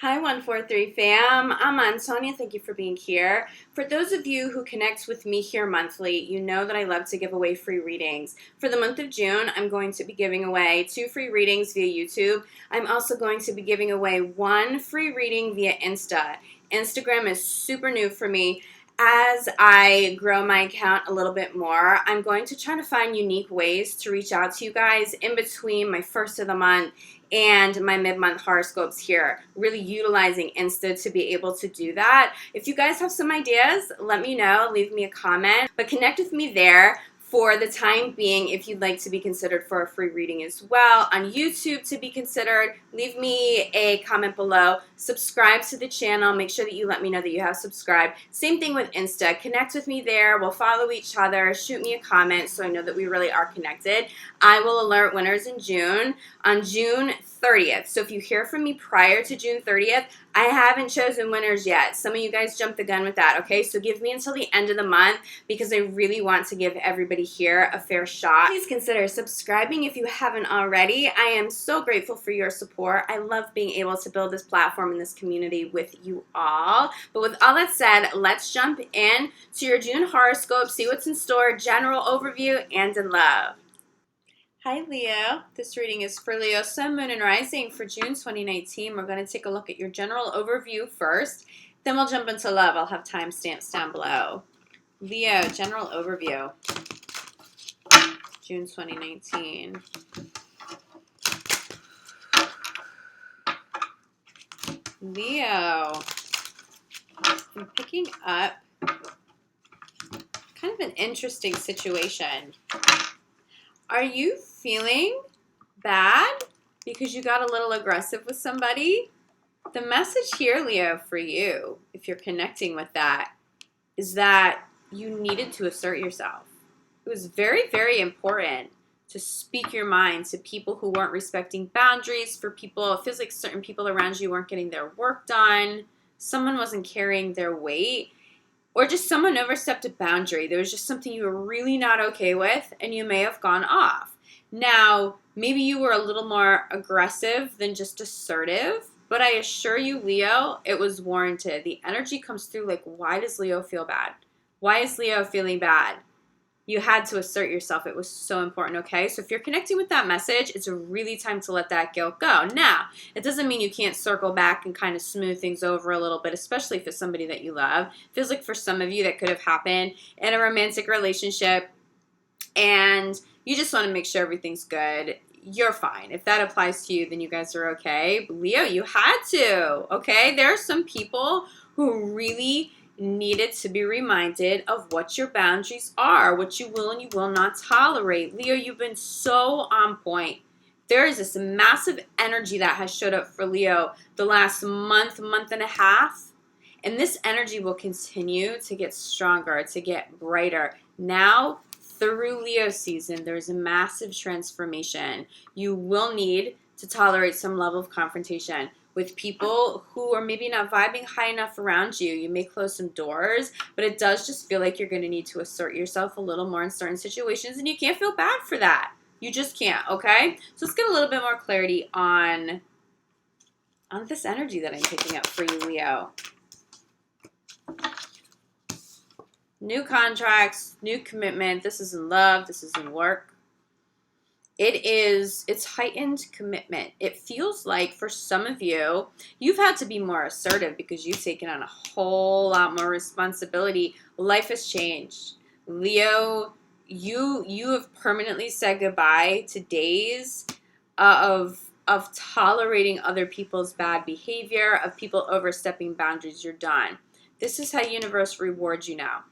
Hi, 143 fam. I'm Antonia. Thank you for being here. For those of you who connect with me here monthly, you know that I love to give away free readings. For the month of June, I'm going to be giving away 2 free readings via YouTube. I'm also going to be giving away 1 free reading via Insta. Instagram is super new for me. As I grow my account a little bit more, I'm going to try to find unique ways to reach out to you guys in between my first of the month and my mid-month horoscopes here, really utilizing Insta to be able to do that. If you guys have some ideas, let me know, leave me a comment, but connect with me there. For the time being, if you'd like to be considered for a free reading as well, on YouTube to be considered, leave me a comment below. Subscribe to the channel. Make sure that you let me know that you have subscribed. Same thing with Insta. Connect with me there. We'll follow each other. Shoot me a comment so I know that we really are connected. I will alert winners in June on June 30th. So if you hear from me prior to June 30th, I haven't chosen winners yet. Some of you guys jumped the gun with that, okay? So give me until the end of the month because I really want to give everybody here a fair shot. Please consider subscribing if you haven't already. I am so grateful for your support. I love being able to build this platform and this community with you all. But with all that said, let's jump in to your June horoscope, see what's in store, general overview, and in love. Hi Leo, this reading is for Leo, Sun, Moon, and Rising for June 2019. We're going to take a look at your general overview first, then we'll jump into love. I'll have timestamps down below. Leo, general overview, June 2019. Leo, I'm picking up kind of an interesting situation. Are you feeling bad because you got a little aggressive with somebody? The message here, Leo, for you, if you're connecting with that, is that you needed to assert yourself. It was very, very important to speak your mind to people who weren't respecting boundaries, for people, it feels like certain people around you weren't getting their work done, someone wasn't carrying their weight, or just someone overstepped a boundary. There was just something you were really not okay with, and you may have gone off. Now, maybe you were a little more aggressive than just assertive, but I assure you, Leo, it was warranted. The energy comes through like, why does Leo feel bad? Why is Leo feeling bad? You had to assert yourself. It was so important, okay? So if you're connecting with that message, it's really time to let that guilt go. Now, it doesn't mean you can't circle back and kind of smooth things over a little bit, especially if it's somebody that you love. Feels like for some of you that could have happened in a romantic relationship and you just want to make sure everything's good. You're fine. If that applies to you, then you guys are okay. But Leo, you had to, okay? There are some people who really needed to be reminded of what your boundaries are, what you will and you will not tolerate. Leo, you've been so on point. There is this massive energy that has showed up for Leo the last month, month and a half, and this energy will continue to get stronger, to get brighter. Now, through Leo season, there's a massive transformation. You will need to tolerate some level of confrontation with people who are maybe not vibing high enough around you. You may close some doors, but it does just feel like you're going to need to assert yourself a little more in certain situations, and you can't feel bad for that. You just can't, okay? So let's get a little bit more clarity on this energy that I'm picking up for you, Leo. New contracts, new commitment. This is in love. This is in work. It's heightened commitment. It feels like for some of you, you've had to be more assertive because you've taken on a whole lot more responsibility. Life has changed. Leo, you have permanently said goodbye to days of tolerating other people's bad behavior, of people overstepping boundaries. You're done. This is how universe rewards you now.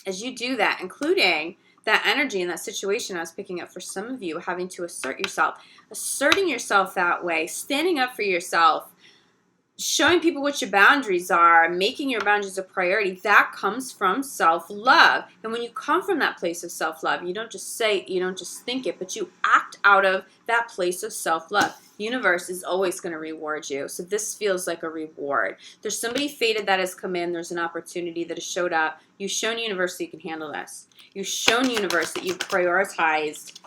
As you do that, including that energy in that situation I was picking up for some of you, having to assert yourself, asserting yourself that way, standing up for yourself, showing people what your boundaries are, making your boundaries a priority, that comes from self-love. And when you come from that place of self-love, you don't just say it, you don't just think it, but you act out of that place of self-love. Universe is always going to reward you. So this feels like a reward. There's somebody fated that has come in. There's an opportunity that has showed up. You've shown universe that you can handle this. You've shown universe that you've prioritized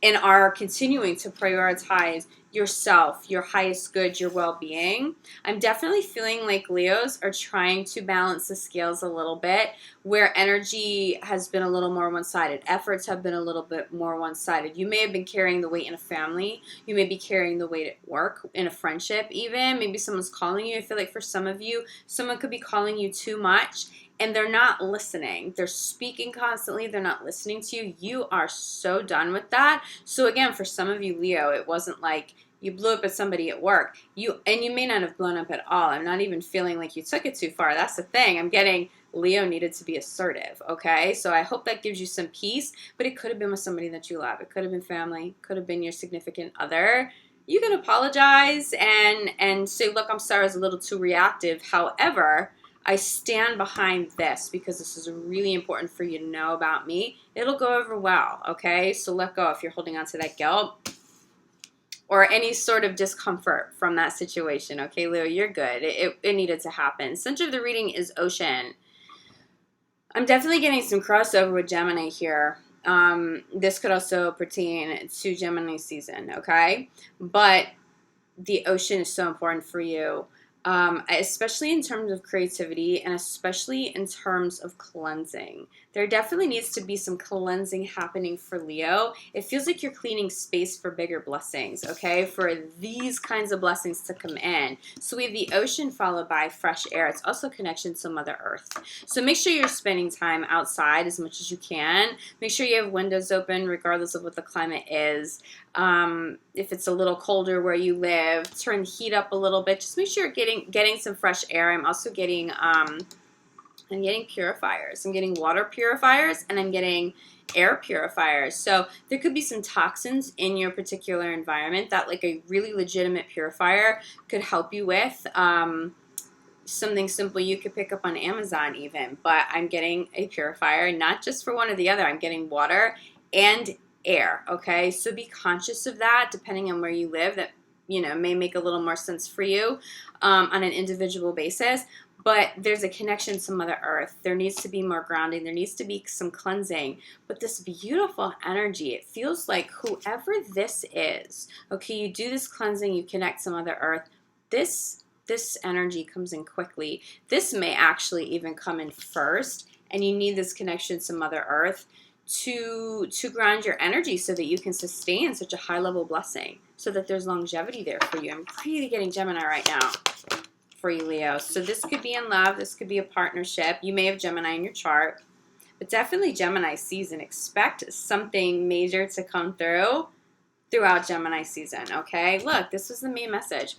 and are continuing to prioritize yourself, your highest good, your well-being. I'm definitely feeling like Leos are trying to balance the scales a little bit, where energy has been a little more one-sided. Efforts have been a little bit more one-sided. You may have been carrying the weight in a family. You may be carrying the weight at work, in a friendship even. Maybe someone's calling you. I feel like for some of you, someone could be calling you too much, and they're not listening. They're speaking constantly. They're not listening to you. You are so done with that. So again, for some of you, Leo, it wasn't like you blew up at somebody at work. You may not have blown up at all. I'm not even feeling like you took it too far. That's the thing. I'm getting Leo needed to be assertive, okay? So I hope that gives you some peace, but it could have been with somebody that you love. It could have been family. Could have been your significant other. You can apologize and say, look, I'm sorry, I was a little too reactive. However, I stand behind this because this is really important for you to know about me. It'll go over well, okay? So let go if you're holding on to that guilt or any sort of discomfort from that situation, okay, Leo? You're good. It needed to happen. Center of the reading is Ocean. I'm definitely getting some crossover with Gemini here. This could also pertain to Gemini season, okay? But the ocean is so important for you. Especially in terms of creativity and especially in terms of cleansing. There definitely needs to be some cleansing happening for Leo. It feels like you're cleaning space for bigger blessings, okay? For these kinds of blessings to come in. So we have the ocean followed by fresh air. It's also connection to Mother Earth. So make sure you're spending time outside as much as you can. Make sure you have windows open regardless of what the climate is. If it's a little colder where you live, turn the heat up a little bit. Just make sure you're getting some fresh air. I'm also getting I'm getting purifiers. I'm getting water purifiers and I'm getting air purifiers. So there could be some toxins in your particular environment that like a really legitimate purifier could help you with. Something simple you could pick up on Amazon even. But I'm getting a purifier, not just for one or the other. I'm getting water and air, okay? So be conscious of that depending on where you live. That, may make a little more sense for you on an individual basis. But there's a connection to Mother Earth. There needs to be more grounding. There needs to be some cleansing. But this beautiful energy, it feels like whoever this is, okay, you do this cleansing, you connect to Mother Earth, this energy comes in quickly. This may actually even come in first, and you need this connection to Mother Earth to ground your energy so that you can sustain such a high level blessing, so that there's longevity there for you. I'm really getting Gemini right now for you, Leo. So this could be in love. This could be a partnership. You may have Gemini in your chart, but definitely Gemini season. Expect something major to come throughout Gemini season, okay? Look, this was the main message.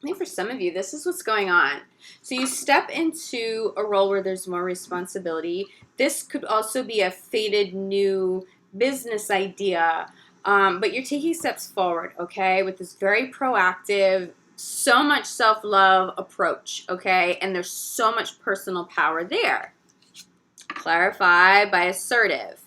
I think for some of you, this is what's going on. So you step into a role where there's more responsibility. This could also be a fated new business idea, but you're taking steps forward, okay, with this very proactive, so much self-love approach, okay, and there's so much personal power there. Clarify by assertive.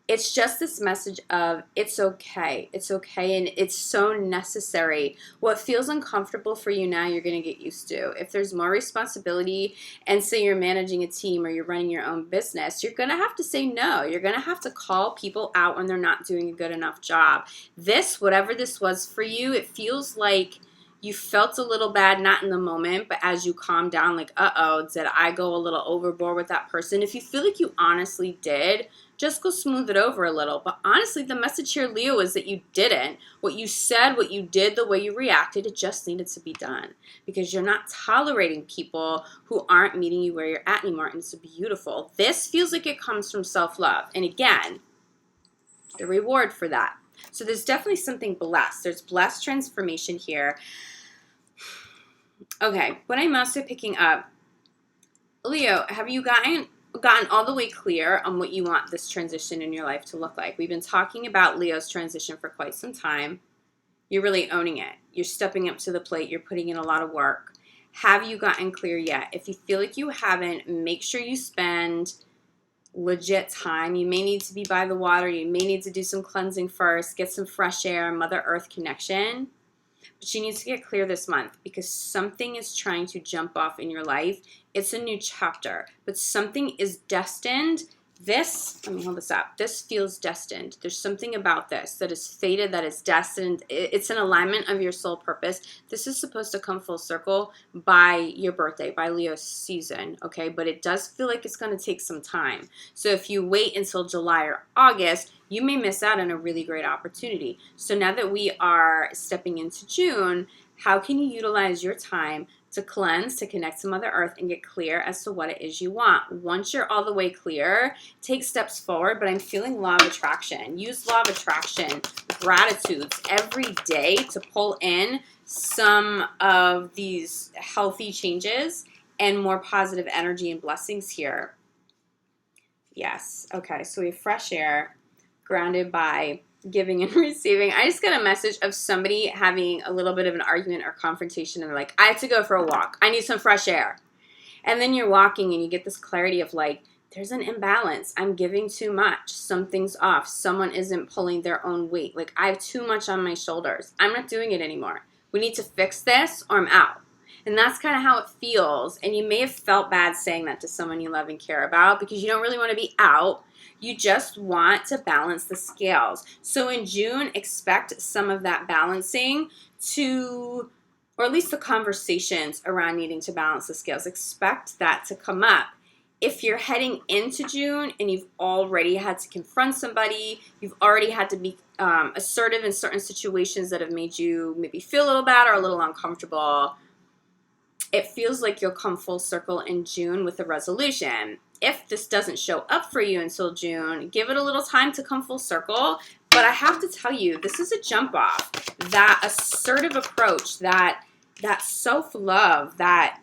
It's just this message of it's okay, and it's so necessary. What feels uncomfortable for you now, you're going to get used to. If there's more responsibility and say you're managing a team or you're running your own business, you're going to have to say no. You're going to have to call people out when they're not doing a good enough job. This, whatever this was for you, it feels like you felt a little bad, not in the moment, but as you calm down, like, uh-oh, did I go a little overboard with that person? If you feel like you honestly did, just go smooth it over a little. But honestly, the message here, Leo, is that you didn't. What you said, what you did, the way you reacted, it just needed to be done. Because you're not tolerating people who aren't meeting you where you're at anymore, and it's beautiful. This feels like it comes from self-love. And again, the reward for that. So there's definitely something blessed. There's blessed transformation here. Okay, what I'm also picking up, Leo, have you gotten all the way clear on what you want this transition in your life to look like? We've been talking about Leo's transition for quite some time. You're really owning it. You're stepping up to the plate. You're putting in a lot of work. Have you gotten clear yet? If you feel like you haven't, make sure you spend legit time. You may need to be by the water. You may need to do some cleansing first, get some fresh air, Mother Earth connection. But she needs to get clear this month because something is trying to jump off in your life. It's a new chapter, but something is destined. Let me hold this up. This feels destined. There's something about this that is fated, that is destined. It's an alignment of your soul purpose. This is supposed to come full circle by your birthday, by Leo season, okay? But it does feel like it's going to take some time. So if you wait until July or August, you may miss out on a really great opportunity. So now that we are stepping into June, how can you utilize your time to cleanse, to connect to Mother Earth and get clear as to what it is you want? Once you're all the way clear, take steps forward, but I'm feeling law of attraction. Use law of attraction, gratitudes every day to pull in some of these healthy changes and more positive energy and blessings here. Yes. Okay. So we have fresh air, grounded by giving and receiving. I just got a message of somebody having a little bit of an argument or confrontation, and they're like, I have to go for a walk. I need some fresh air. And then you're walking and you get this clarity of like, there's an imbalance. I'm giving too much. Something's off. Someone isn't pulling their own weight. Like, I have too much on my shoulders. I'm not doing it anymore. We need to fix this or I'm out. And that's kind of how it feels. And you may have felt bad saying that to someone you love and care about because you don't really want to be out. You just want to balance the scales. So in June, expect some of that balancing to, or at least the conversations around needing to balance the scales. Expect that to come up. If you're heading into June and you've already had to confront somebody, you've already had to be assertive in certain situations that have made you maybe feel a little bad or a little uncomfortable, it feels like you'll come full circle in June with a resolution. If this doesn't show up for you until June, give it a little time to come full circle. But I have to tell you, this is a jump off. That assertive approach, that self-love, that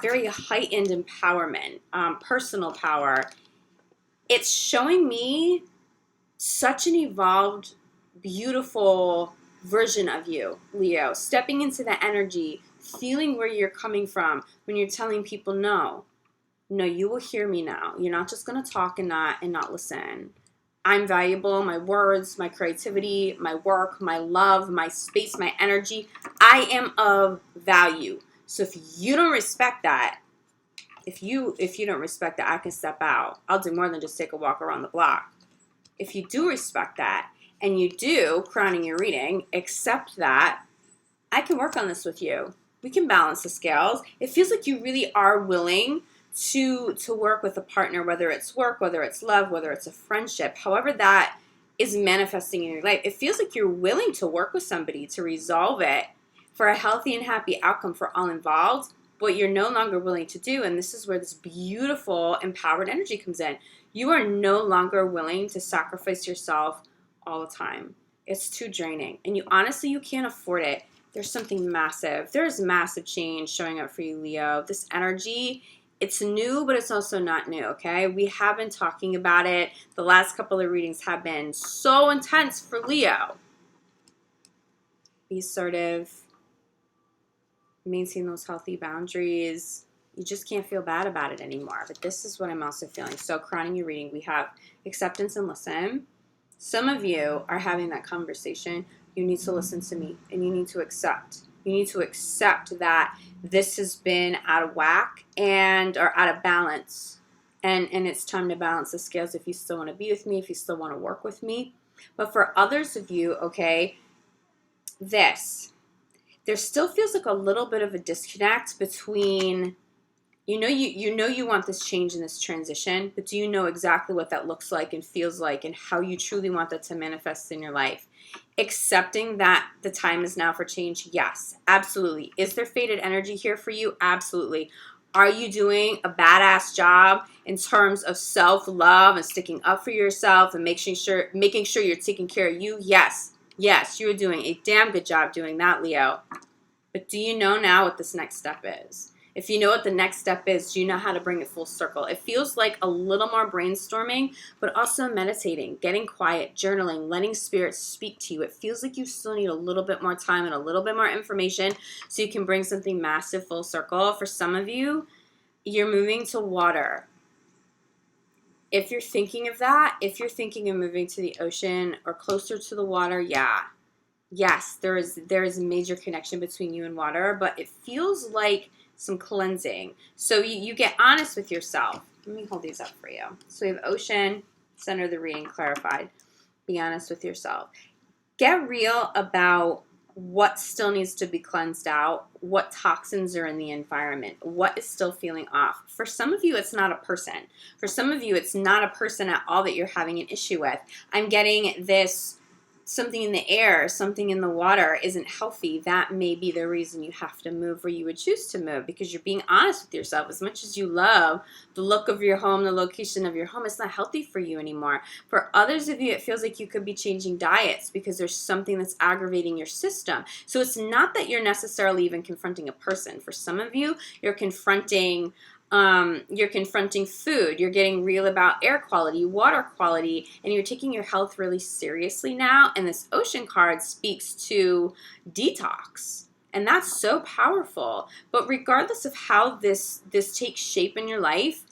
very heightened empowerment, personal power, it's showing me such an evolved, beautiful version of you, Leo. Stepping into the energy, feeling where you're coming from when you're telling people no, you will hear me now. You're not just going to talk and not listen. I'm valuable. My words, my creativity, my work, my love, my space, my energy. I am of value. So if you don't respect that, if you don't respect that, I can step out. I'll do more than just take a walk around the block. If you do respect that and you do, crowning your reading, accept that, I can work on this with you. We can balance the scales. It feels like you really are willing to work with a partner, whether it's work, whether it's love, whether it's a friendship, however that is manifesting in your life. It feels like you're willing to work with somebody to resolve it for a healthy and happy outcome for all involved, but you're no longer willing to do, and this is where this beautiful, empowered energy comes in. You are no longer willing to sacrifice yourself all the time. It's too draining, and you can't afford it. There's something massive. There's massive change showing up for you, Leo. This energy, it's new, but it's also not new, okay? We have been talking about it. The last couple of readings have been so intense for Leo. Be assertive. Maintain those healthy boundaries. You just can't feel bad about it anymore. But this is what I'm also feeling. So crowning your reading, we have acceptance and listen. Some of you are having that conversation. You need to listen to me and you need to accept. You need to accept that this has been out of whack or out of balance. And it's time to balance the scales if you still want to be with me, if you still want to work with me. But for others of you, okay, there still feels like a little bit of a disconnect between, you want this change and this transition, but do you know exactly what that looks like and feels like and how you truly want that to manifest in your life? Accepting that the time is now for change, yes, absolutely. Is there fated energy here for you? Absolutely. Are you doing a badass job in terms of self-love and sticking up for yourself and making sure you're taking care of you? Yes, you're doing a damn good job doing that, Leo. But do you know now what this next step is? If you know what the next step is, do you know how to bring it full circle? It feels like a little more brainstorming, but also meditating, getting quiet, journaling, letting spirit speak to you. It feels like you still need a little bit more time and a little bit more information so you can bring something massive full circle. For some of you, you're moving to water. if you're thinking of that, if you're thinking of moving to the ocean or closer to the water, yes, there is a major connection between you and water, but it feels like some cleansing. So you get honest with yourself. Let me hold these up for you. So we have ocean, center of the reading, clarified. Be honest with yourself. Get real about what still needs to be cleansed out, what toxins are in the environment, what is still feeling off. For some of you, it's not a person. For some of you, it's not a person at all that you're having an issue with. I'm getting this, something in the air, something in the water isn't healthy. That may be the reason you have to move or you would choose to move, because you're being honest with yourself. As much as you love the look of your home, the location of your home, it's not healthy for you anymore. For others of you, it feels like you could be changing diets because there's something that's aggravating your system. So it's not that you're necessarily even confronting a person. For some of you, you're confronting food, you're getting real about air quality, water quality, and you're taking your health really seriously now. And this ocean card speaks to detox. And that's so powerful. But regardless of how this takes shape in your life,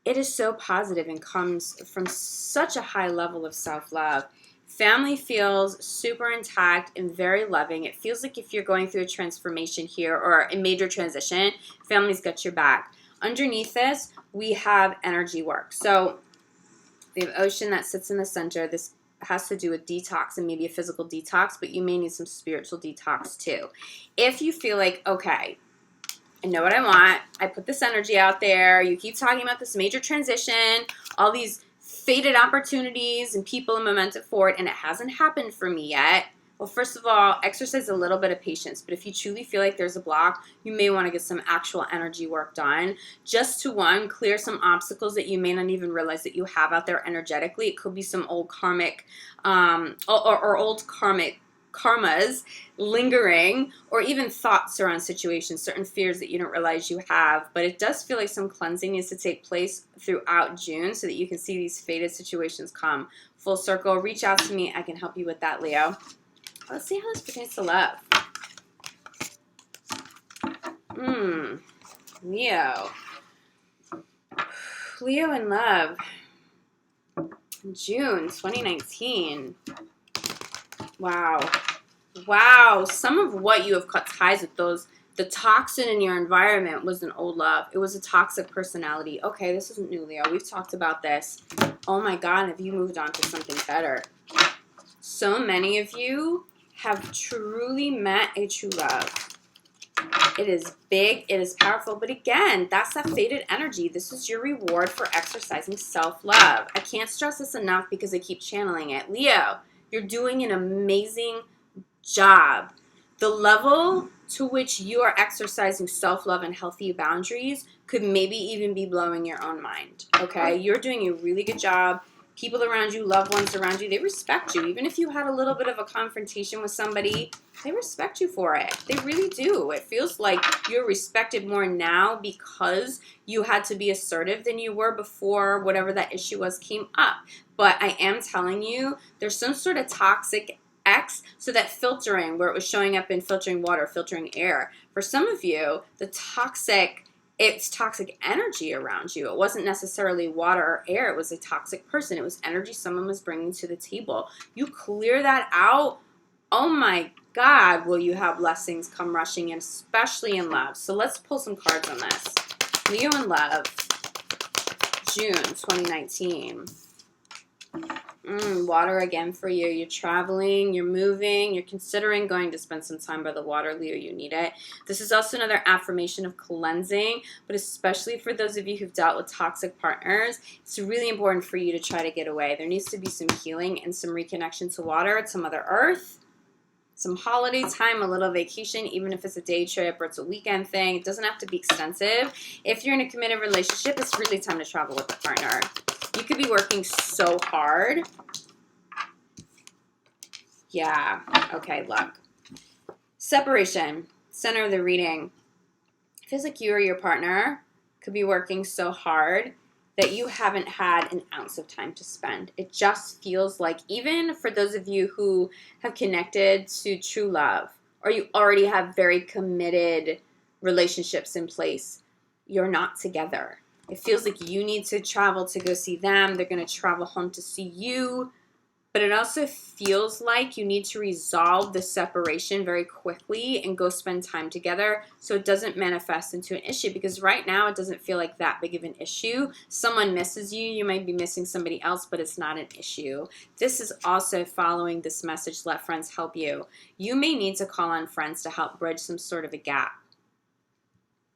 it is so positive and comes from such a high level of self-love. Family feels super intact and very loving. It feels like if you're going through a transformation here or a major transition, family's got your back. Underneath this, we have energy work. So we have ocean that sits in the center. This has to do with detox and maybe a physical detox, but you may need some spiritual detox too. If you feel like, okay, I know what I want, I put this energy out there, you keep talking about this major transition, all these fated opportunities and people and momentum forward, and it hasn't happened for me yet. Well, first of all, exercise a little bit of patience. But if you truly feel like there's a block, you may want to get some actual energy work done. Just to, one, clear some obstacles that you may not even realize that you have out there energetically. It could be some old karmic or old karmas lingering, or even thoughts around situations, certain fears that you don't realize you have. But it does feel like some cleansing needs to take place throughout June so that you can see these fated situations come full circle. Reach out to me. I can help you with that, Leo. Let's see how this pertains to love. Leo. Leo in love. June 2019. Wow. Some of what you have cut ties with the toxin in your environment was an old love. It was a toxic personality. Okay, this isn't new, Leo. We've talked about this. Oh my God, have you moved on to something better? So many of you have truly met a true love. It is big, it is powerful, but again, that's that faded energy. This is your reward for exercising self-love. I can't stress this enough because I keep channeling it. Leo, you're doing an amazing job. The level to which you are exercising self-love and healthy boundaries could maybe even be blowing your own mind, okay? You're doing a really good job. People around you, loved ones around you, they respect you. Even if you had a little bit of a confrontation with somebody, they respect you for it. They really do. It feels like you're respected more now because you had to be assertive than you were before whatever that issue was came up. But I am telling you, there's some sort of toxic X, so that filtering, where it was showing up in filtering water, filtering air. For some of you, it's toxic energy around you. It wasn't necessarily water or air. It was a toxic person. It was energy someone was bringing to the table. You clear that out, oh my God, will you have blessings come rushing in, especially in love. So let's pull some cards on this. Leo in love, June 2019. Water again for you. You're traveling, you're moving, you're considering going to spend some time by the water. Leo, you need it. This is also another affirmation of cleansing, but especially for those of you who've dealt with toxic partners, it's really important for you to try to get away. There needs to be some healing and some reconnection to water, to Mother Earth, some holiday time, a little vacation, even if it's a day trip or it's a weekend thing. It doesn't have to be extensive. If you're in a committed relationship, it's really time to travel with a partner. You could be working so hard. Yeah. Okay, look. Separation. Center of the reading. It feels like you or your partner could be working so hard that you haven't had an ounce of time to spend. It just feels like, even for those of you who have connected to true love, or you already have very committed relationships in place, you're not together. It feels like you need to travel to go see them. They're going to travel home to see you. But it also feels like you need to resolve the separation very quickly and go spend time together so it doesn't manifest into an issue, because right now it doesn't feel like that big of an issue. Someone misses you. You might be missing somebody else, but it's not an issue. This is also following this message, let friends help you. You may need to call on friends to help bridge some sort of a gap,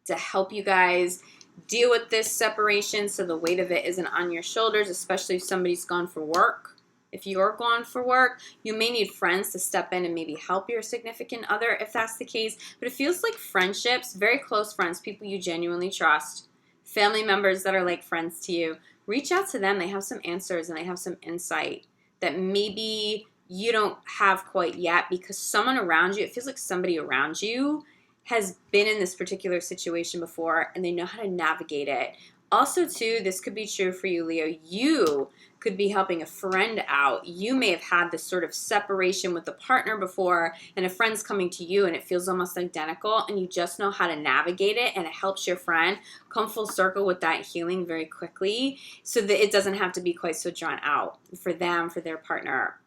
to help you guys deal with this separation so the weight of it isn't on your shoulders, especially if somebody's gone for work. If you're gone for work, you may need friends to step in and maybe help your significant other if that's the case. But it feels like friendships, very close friends, people you genuinely trust, family members that are like friends to you, reach out to them. They have some answers and they have some insight that maybe you don't have quite yet, because someone around you, it feels like somebody around you has been in this particular situation before and they know how to navigate it. Also, too, this could be true for you, Leo. You could be helping a friend out. You may have had this sort of separation with a partner before, and a friend's coming to you, and it feels almost identical, and you just know how to navigate it, and it helps your friend come full circle with that healing very quickly so that it doesn't have to be quite so drawn out for them, for their partner.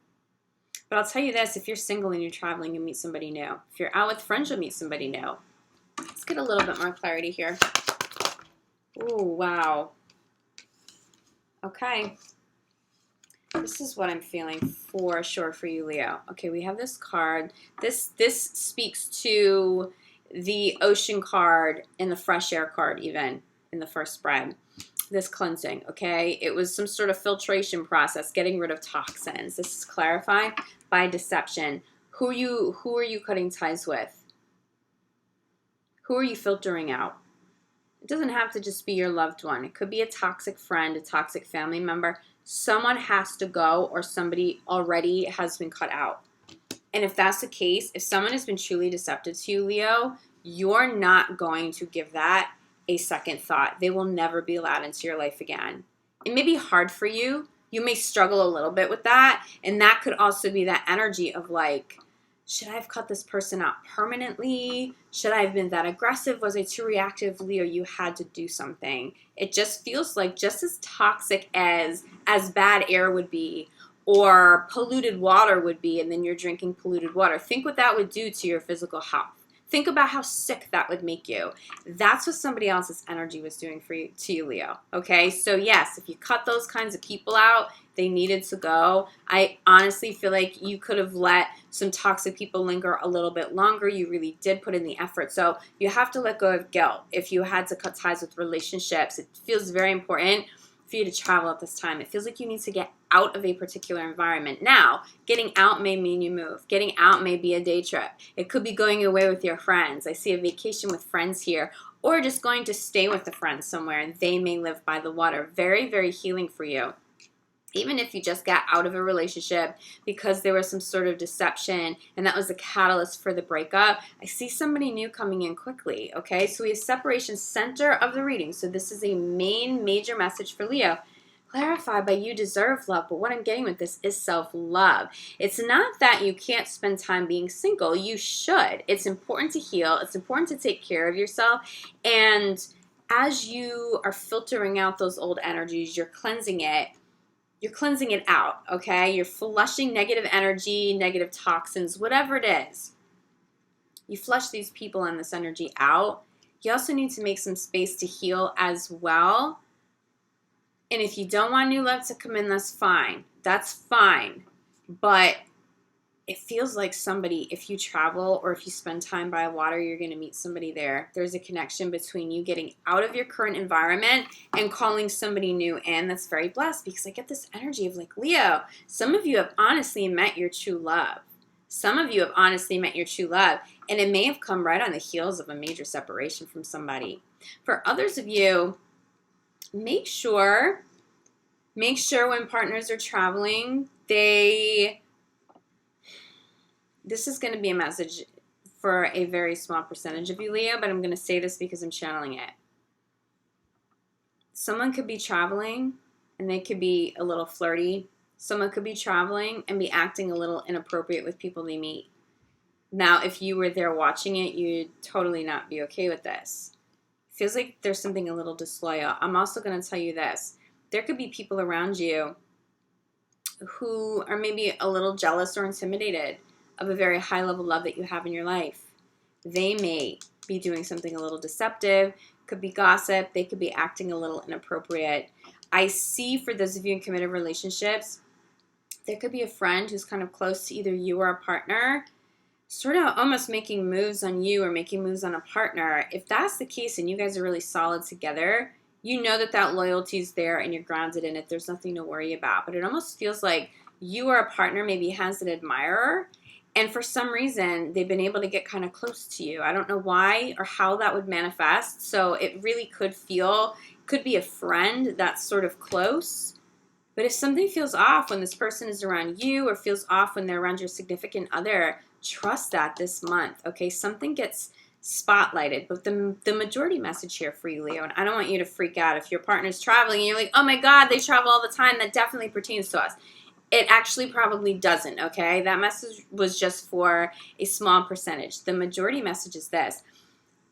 But I'll tell you this, if you're single and you're traveling, you'll meet somebody new. If you're out with friends, you'll meet somebody new. Let's get a little bit more clarity here. Ooh, wow. Okay. This is what I'm feeling for sure for you, Leo. Okay, we have this card. This speaks to the ocean card and the fresh air card, even in the first spread. This cleansing, okay? It was some sort of filtration process, getting rid of toxins. This is clarified by deception. Who are you cutting ties with? Who are you filtering out? It doesn't have to just be your loved one. It could be a toxic friend, a toxic family member. Someone has to go, or somebody already has been cut out. And if that's the case, if someone has been truly deceptive to you, Leo, you're not going to give that a second thought. They will never be allowed into your life again. It may be hard for you. You may struggle a little bit with that. And that could also be that energy of like, should I have cut this person out permanently? Should I have been that aggressive? Was I too reactive? Leo, you had to do something. It just feels like just as toxic as bad air would be, or polluted water would be, and then you're drinking polluted water. Think what that would do to your physical health. Think about how sick that would make you. That's what somebody else's energy was doing for you, to you, Leo. Okay, so yes, if you cut those kinds of people out, they needed to go. I honestly feel like you could have let some toxic people linger a little bit longer. You really did put in the effort. So you have to let go of guilt. If you had to cut ties with relationships, it feels very important for you to travel at this time. It feels like you need to get out of a particular environment. Now, getting out may mean you move. Getting out may be a day trip. It could be going away with your friends. I see a vacation with friends here, or just going to stay with a friend somewhere, and they may live by the water. Very, very healing for you. Even if you just got out of a relationship because there was some sort of deception and that was the catalyst for the breakup, I see somebody new coming in quickly, okay? So we have separation, center of the reading. So this is a major message for Leo. Clarify by you deserve love, but what I'm getting with this is self-love. It's not that you can't spend time being single. You should. It's important to heal. It's important to take care of yourself. And as you are filtering out those old energies, you're cleansing it. You're cleansing it out, okay? You're flushing negative energy, negative toxins, whatever it is. You flush these people and this energy out. You also need to make some space to heal as well. And if you don't want new love to come in, that's fine. That's fine. But it feels like somebody, if you travel or if you spend time by water, you're going to meet somebody there. There's a connection between you getting out of your current environment and calling somebody new in. That's very blessed, because I get this energy of like, Leo, some of you have honestly met your true love. Some of you have honestly met your true love, and it may have come right on the heels of a major separation from somebody. For others of you, make sure when partners are traveling, this is going to be a message for a very small percentage of you, Leo, but I'm going to say this because I'm channeling it. Someone could be traveling and they could be a little flirty. Someone could be traveling and be acting a little inappropriate with people they meet. Now, if you were there watching it, you'd totally not be okay with this. Feels like there's something a little disloyal. I'm also going to tell you this. There could be people around you who are maybe a little jealous or intimidated of a very high level love that you have in your life. They may be doing something a little deceptive, could be gossip, they could be acting a little inappropriate. I see for those of you in committed relationships, there could be a friend who's kind of close to either you or a partner, sort of almost making moves on you or making moves on a partner. If that's the case and you guys are really solid together, you know that that loyalty is there and you're grounded in it. There's nothing to worry about. But it almost feels like you or a partner maybe has an admirer, and for some reason they've been able to get kind of close to you. I don't know why or how that would manifest. So it really could be a friend that's sort of close. But if something feels off when this person is around you or feels off when they're around your significant other, trust that this month, okay? Something gets spotlighted. But the majority message here for you, Leo, and I don't want you to freak out if your partner's traveling and you're like, oh my God, they travel all the time. That definitely pertains to us. It actually probably doesn't, okay? That message was just for a small percentage. The majority message is this.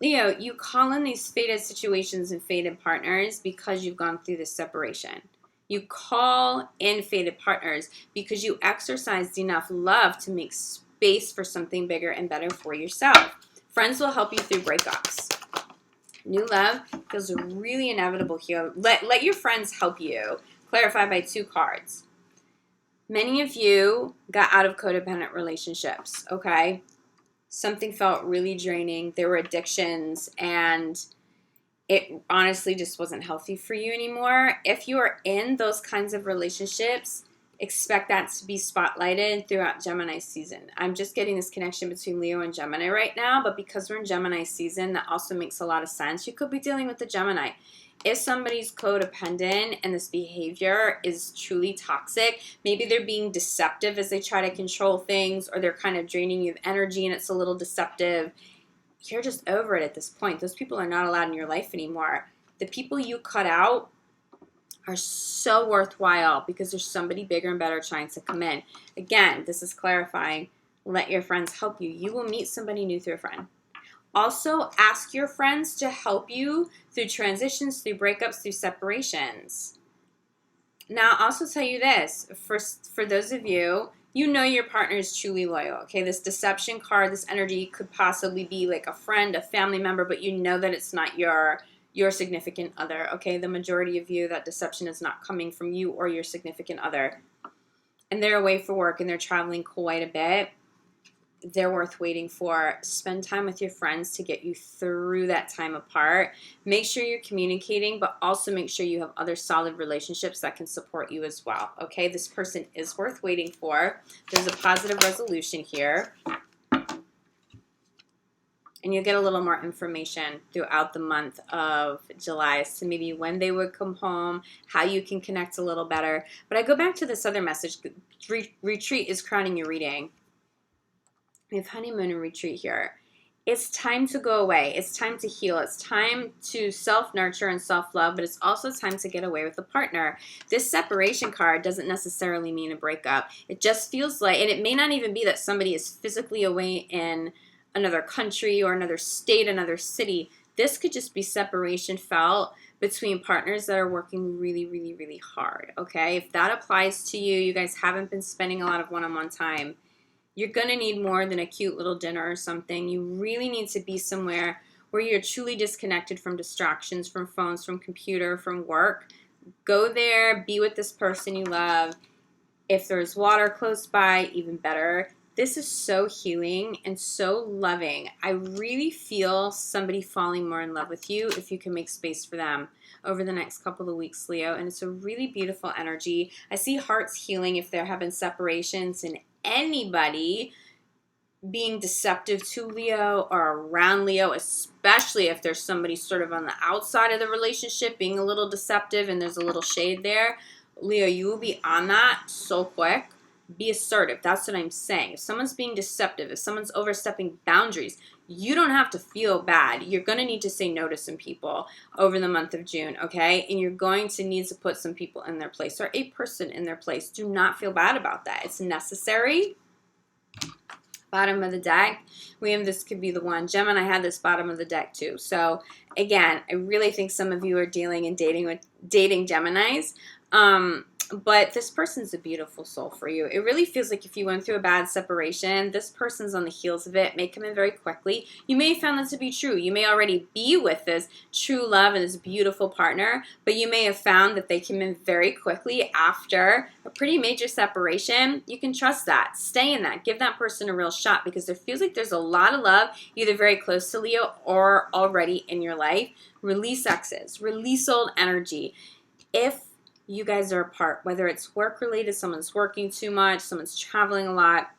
Leo, you call in these fated situations and fated partners because you've gone through this separation. You call in fated partners because you exercised enough love to make space for something bigger and better for yourself. Friends will help you through breakups. New love feels really inevitable here. Let your friends help you. Clarify by 2 cards. Many of you got out of codependent relationships, okay? Something felt really draining. There were addictions, and it honestly just wasn't healthy for you anymore. If you are in those kinds of relationships, expect that to be spotlighted throughout Gemini season. I'm just getting this connection between Leo and Gemini right now, but because we're in Gemini season, that also makes a lot of sense. You could be dealing with the Gemini. If somebody's codependent and this behavior is truly toxic, maybe they're being deceptive as they try to control things, or they're kind of draining you of energy and it's a little deceptive. You're just over it at this point. Those people are not allowed in your life anymore. The people you cut out are so worthwhile because there's somebody bigger and better trying to come in. Again, this is clarifying. Let your friends help you. You will meet somebody new through a friend. Also, ask your friends to help you through transitions, through breakups, through separations. Now, I'll also tell you this. For those of you, you know your partner is truly loyal, okay? This deception card, this energy could possibly be like a friend, a family member, but you know that it's not your significant other, okay? The majority of you, that deception is not coming from you or your significant other. And they're away for work and they're traveling quite a bit. They're worth waiting for. Spend time with your friends to get you through that time apart. Make sure you're communicating, but also make sure you have other solid relationships that can support you as well. Okay, this person is worth waiting for. There's a positive resolution here. And you'll get a little more information throughout the month of July as to maybe when they would come home, how you can connect a little better. But I go back to this other message. Retreat is crowning your reading. We have honeymoon and retreat here. It's time to go away. It's time to heal. It's time to self-nurture and self-love, but it's also time to get away with a partner. This separation card doesn't necessarily mean a breakup. It just feels like, and it may not even be that somebody is physically away in another country or another state, another city. This could just be separation felt between partners that are working really, really, really hard, okay? If that applies to you, you guys haven't been spending a lot of one-on-one time, you're going to need more than a cute little dinner or something. You really need to be somewhere where you're truly disconnected from distractions, from phones, from computer, from work. Go there, be with this person you love. If there's water close by, even better. This is so healing and so loving. I really feel somebody falling more in love with you if you can make space for them over the next couple of weeks, Leo. And it's a really beautiful energy. I see hearts healing if they're having separations, and anybody being deceptive to Leo or around Leo, especially if there's somebody sort of on the outside of the relationship being a little deceptive and there's a little shade there. Leo, you will be on that so quick. Be assertive. That's what I'm saying. If someone's being deceptive, if someone's overstepping boundaries, you don't have to feel bad. You're going to need to say no to some people over the month of June, okay? And you're going to need to put some people in their place or a person in their place. Do not feel bad about that. It's necessary. Bottom of the deck, we have this could be the one. Gemini had this bottom of the deck too. So again, I really think some of you are dealing and dating Geminis. But this person's a beautiful soul for you. It really feels like if you went through a bad separation, this person's on the heels of it, may come in very quickly. You may have found that to be true. You may already be with this true love and this beautiful partner, but you may have found that they came in very quickly after a pretty major separation. You can trust that. Stay in that. Give that person a real shot, because there feels like there's a lot of love, either very close to Leo or already in your life. Release exes. Release old energy. If you guys are apart, whether it's work related, someone's working too much, someone's traveling a lot,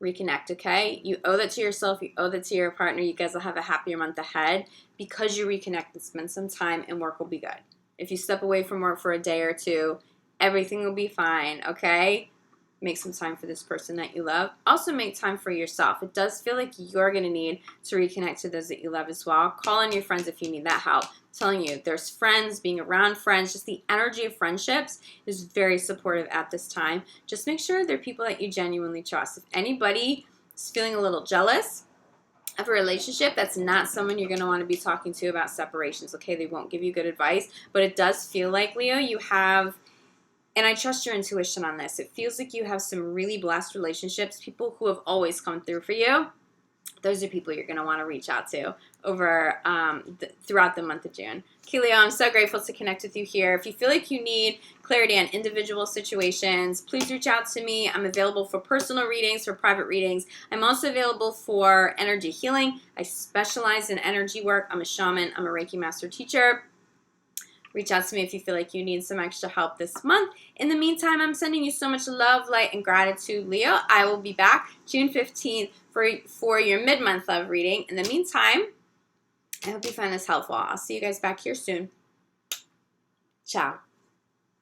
reconnect, okay? You owe that to yourself, you owe that to your partner. You guys will have a happier month ahead because you reconnect and spend some time, and work will be good. If you step away from work for a day or two, everything will be fine, okay? Make some time for this person that you love. Also make time for yourself. It does feel like you're going to need to reconnect to those that you love as well. Call on your friends if you need that help. I'm telling you, there's friends, being around friends, just the energy of friendships is very supportive at this time. Just make sure they're people that you genuinely trust. If anybody is feeling a little jealous of a relationship, that's not someone you're going to want to be talking to about separations, okay? They won't give you good advice, but it does feel like, Leo, you have... And I trust your intuition on this. It feels like you have some really blessed relationships, people who have always come through for you. Those are people you're going to want to reach out to over throughout the month of June. Okay, Leo, I'm so grateful to connect with you here. If you feel like you need clarity on individual situations, please reach out to me. I'm available for personal readings, for private readings. I'm also available for energy healing. I specialize in energy work. I'm a shaman. I'm a Reiki master teacher. Reach out to me if you feel like you need some extra help this month. In the meantime, I'm sending you so much love, light, and gratitude, Leo. I will be back June 15th for your mid-month love reading. In the meantime, I hope you find this helpful. I'll see you guys back here soon. Ciao.